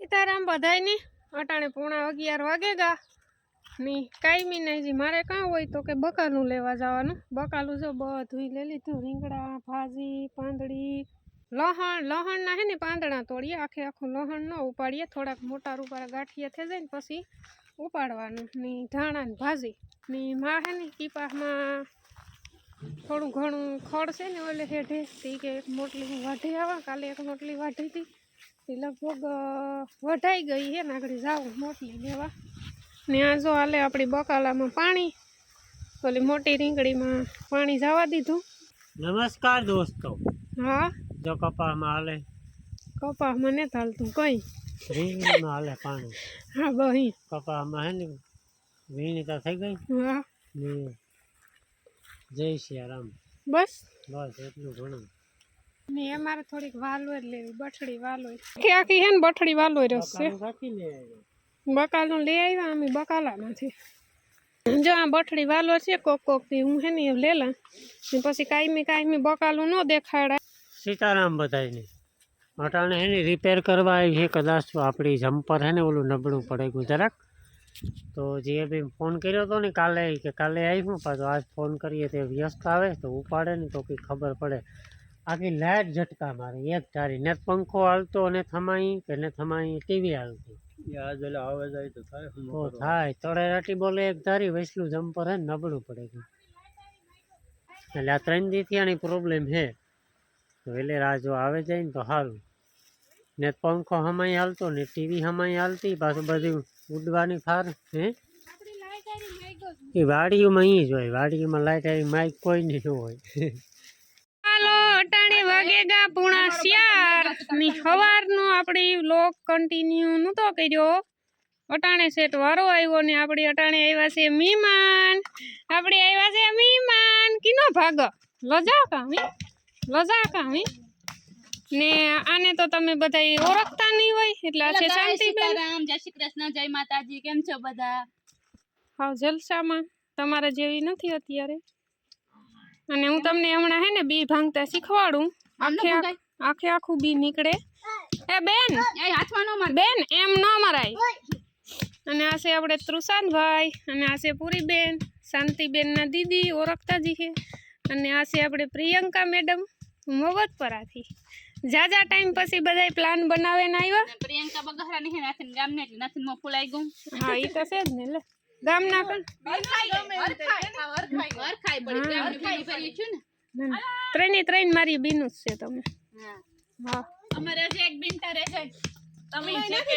સીતારાम બધાયને અટાણે 11:15 વાગે ગા ની કાયમી નહીં મારે કાં હોય તો કે બકાલું લેવા જવાનું બકાલું જો બધું લઈ લીધું રીંગણા ભાજી પાંદડી લહણ ના હે ને પાંદડા તોડીએ આખું લહણ ન ઉપાડીએ થોડાક મોટા રૂપાળા ગાંઠિયા થઈ જાય ને પછી ઉપાડવાનું ની ધાણા ને ભાજી ની માં હે ને કીપામાં થોડું ઘણું ખડ છે ને ઓલે હેઠે તે કે એક મોટલી વાઢી આવા કાલે એક મોટલી વાઢી હતી એ લગભગ વઢાઈ ગઈ હે ને આગળ જાવું મોટલી લેવા ને આ જો હાલે આપણી બકાલામાં પાણી ઓલી મોટી રીંગણીમાં પાણી જવા દીધું। નમસ્કાર દોસ્તો। હા જો કપાસમાં હાલે કપાસમાં ને ચાલતું કઈ રીંગણીમાં હાલે પાણી। હા બહી કપાસમાં હે ને વીણી તો થઈ ગઈ। હા ને જય સિયારામ બસ બસ એટલું ઘણું ને અમારે થોડીક વાલોર લેવી બઠડી વાલોર આખી હે ને બઠડી વાલોર રસ છે બકાલું લઈ આવ્યા અમે બકાલામાંથી જો આ બઠડી વાલોર છે કોક થી હું હે ને લેલા ને પછી કાયમી બકાલું ન દેખાડાય। સીતારામ બધાયને અટાણે હે ને રિપેર કરવા આવી છે કદાચ આપણી જમ્પર હે ને ઓલું નબળું પડે ગયું જરાક તો જે બી ફોન કર્યો હતો ને કાલે કે કાલે આવ્યું પાછો આજ ફોન કરીએ તે વ્યસ્ત આવે તો ઉપાડે ને તો કંઈ ખબર પડે। આખી લાઇટ ઝટકા મારે એક ધારી ને પંખો હાલતો ને થમાઈ કે ને થમાઈ ટીવી હાલતી તો થાય તળેરાટી બોલે એક ધારી વૈસલું જમ્પર હે નબળું પડે ગયું એટલે આ 3 દીથી આની પ્રોબ્લેમ છે તો એટલે રાહ જો આવે જાય ને તો સારું ને પંખો હમાઈ હાલતો ને ટીવી હમાઈ હાલતી પાછું બધું ઉડવાની ફાર હે એ વાડીઓમાં અહીં જ હોય વાડીઓમાં લાઈટ આવી માઇક કોઈ નહીં હોય। હાલો અટાણે વાગેગા 4:30 ની સવારનો આપણી વ્લોગ કન્ટિન્યુ નતો કર્યો અટાણે સેટ વારો આવ્યો ને આપણી અટાણે આવ્યા છે મહેમાન આપણે આવ્યા છે મહેમાન કીનો ભાગ લજા કામી ને આને તો તમે બધા ઓળખતા નહીં હોય એટલે આ છે શાંતિબેન। જય શ્રી કૃષ્ણ જય માતાજી કેમ છો બધા? હાવ જલસામાં તમારા જેવી નથી અત્યારે અને હું તમને હમણાં હે ને બી ભાંગતા શીખવાડું આખું બી નીકળે એ બેન બેન એમ ન મરાય। અને આ છે આપણે તૃષાનભાઈ અને આ છે પૂરીબેન શાંતિબેન ના દીદી ઓળખતા જ છે અને આ છે આપણે પ્રિયંકા મેડમ મોગતપરાથી જાજા ટાઈમ પછી બધાય પ્લાન બનાવીને આવ્યા। પ્રિયંકા બગહરા નહીં નાથીન ગામ ને એટલે નાથીન મો ફૂલાઈ ગયું। હા ઈ તો છે જ ને લે ગામ ના કણ વરખાઈ પડી ગામની ફેરી ફેરી છું ને ત્રણ મારી બીનું જ છે તમે। હા અમારે જે એક બિનતા રહે છે તમે છે કે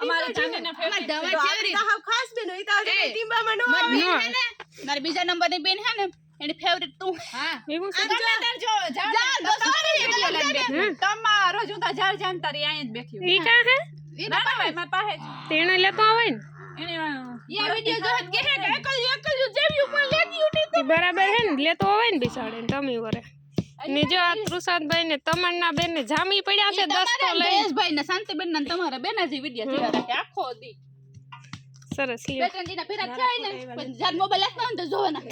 અમારી જાનીના ફેવરિટ દવા છે તો ખાસ બેન હોય તો ટીમ્બામાં નો આવે મારી બીજા નંબરની બેન છે ને એની ફેવરિટ તું હા એવું છે જો તમારો જુદા જાર જાનતા રે આય જ બેઠી ઈ કા હે ઈ ના ભાઈ માર પાસે તેણે લેતો આવે ને એને ઈ વિડિયો જોત કે હે એકલ જેવી ઉપર લેતી ઉઠી તો બરાબર હે ને લેતો આવે ને બિસાડે ને તમે વરે ને જો આ તૃષાદભાઈ ને તમન્ના બેન ને જામી પડ્યા છે 10 તો લઈ ભાઈ ને શાંતિબેન ને તમારા બેના જે વિડિયો જોયા રાખે આખો દી સરસ લ્યો બેટંડીના ફેરા થાય ને પણ જાન મોબાઈલ હાથમાં તો જોવાના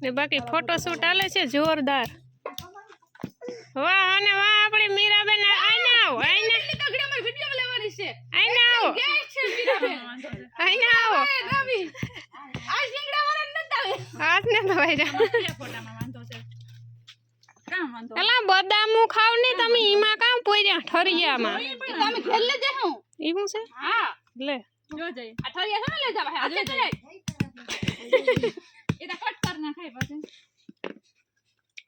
ને બાકી ફોટો શૂટ હાલે છે જોરદાર। વાહ અને વાહ આપણી મીરાબેન આઈને આવો આઈને તગડે અમાર વિડિયો લેવાની છે આઈને આવો ગેસ છે મીરાબેન આઈને આવો રવિ આ સિંગડા વાળા ન આવે હાથ ને ધોઈ જા ફોટામાં વાંધો છે કામ વાંધો એલા બદામું ખાવ ને તમે ઈમાં કામ પોર્યા ઠરિયામાં તમે ઘેર લે જે હું ઈ હું છે હા લે જો જઈ આ ઠરિયા છે ને લે જા ભાઈ આજે જાય એતા કટ કર ના ખાય પછી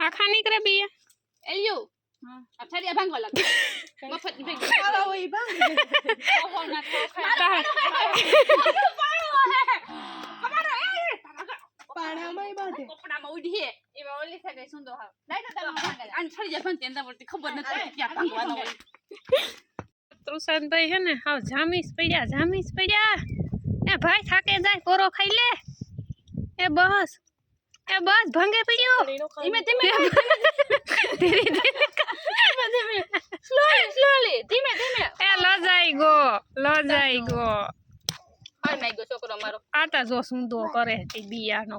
આખા નીકળે બીયા એલ્યો હા આ ઠરિયા ભાંગવા લાગ મફત ની ભાંગ આવા હોય ભાંગ ઓહો ના ખાય પાણામાં બાંધે કપડામાં ઉડી હે એવા ઓલી છે ગઈ સુંદર હા લઈ તો તમે ભાંગે આન ઠરિયા ભાંગ તેંદા પડતી ખબર નથી ક્યાં ભાંગવાનો હોય। તૃષાનભાઈ હે ને હાવ જામીસ પડ્યા એ ભાઈ થાકે જાય કોરો ખાઈ લે એ બસ ભાંગે પડ્યો ધીમે ધીમે સ્લોલી ધીમે એ લજાઈ ગો હાલ નાઈ ગયો છોકરો મારો આતા જો સુંદો કરે તે બિયાનો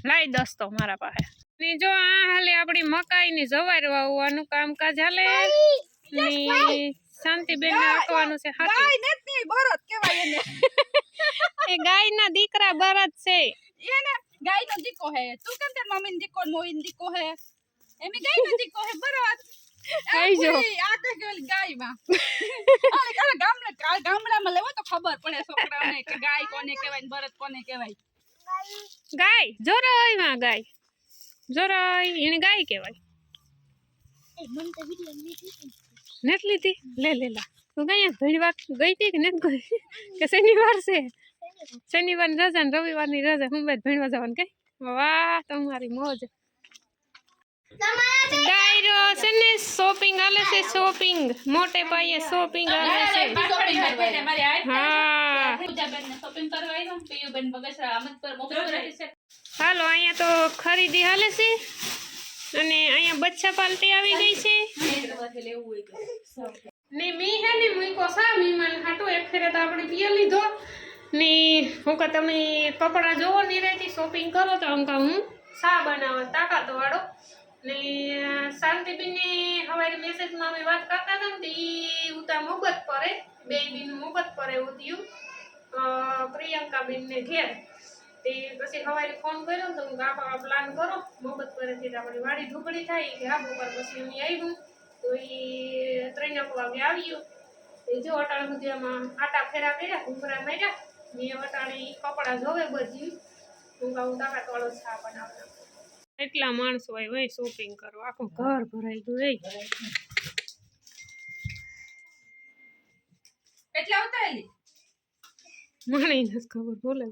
લાઈ દોસ્તો મારા પાસે ને જો આ હાલે આપણી મકાઈ ની જવાર વાવવાનું કામકાજ હાલે ની શાંતિબેન ને આપવાનું છે હાથી ગાય નથી બરત કહેવાય એને એ ગાયના દીકરા બરત છે એને ગાયનો દીકો હે તું કેમ તાર મમ્મીનો દીકો ને મોઈનો દીકો હે એમી ગાયનો દીકો હે બરત કઈ જો આ તો ગેલ ગાયમાં અરે ગામડામાં લેવો તો ખબર પડે છોકરાઓને કે ગાય કોને કહેવાય ને બરત કોને કહેવાય ગાય જોરાય માં ગાય જોરાય એને ગાય કહેવાય નેટ લીધી લે લે લા તું કઈ ભણવા ગઈ હતી કે નથી ગઈ કે શનિવાર છે શનિવારની રજા ને રવિવારની રજા હું ભણવા જવાનું કે વાહ તમારી મોજ ગાયરો છે ને શોપિંગ હાલે છે શોપિંગ મોટે પાયે શોપિંગ હાલે છે હા શોપિંગ કરવા આવ્યો પીયુબેન બગસરા અમત પર મોકલ રાખી છે હાલો અહીંયા તો ખરીદી હાલે છે અને અહીંયા બચ્ચા પાલટી આવી ગઈ છે ને મી હે ને મુઈકો સા મીમાન હાટો એક ફેરે તો આપણે પીએ લીધો ને હું કે તમે કપડા જોવો ની રહેતી શોપિંગ કરો તો હું કહું સા બનાવવા તાકાત વાળો ને શાંતિબેન ને હવારે મેસેજમાં અમે વાત કરતા હતા ને ઈ ઉતા મોગત પડે બે બીનું મોગત પડે એવું થયું પ્રિયંકાબેન ને ઘેર તે પછી હવારે ફોન કર્યો તો હું આપણા પ્લાન કરો મોગત પડેથી આપણી વાડી ઢુકડી થાય કે આ બપોર પછી અમે આવ્યું તો એ 3 વાગે આવ્યું એ જો અટાણ સુધી આમાં આટા ફેરા કર્યા ઘૂંઘરા માર્યા મેં અટાણે કપડા જોવે બધી હું કહું તાકાત વાળો ચા બનાવતા એટલા માણસો હોય શોપિંગ કરો આખું ઘર ભરાઈ ગયું એટલે આવતા એલી મને નથી ખબર બોલે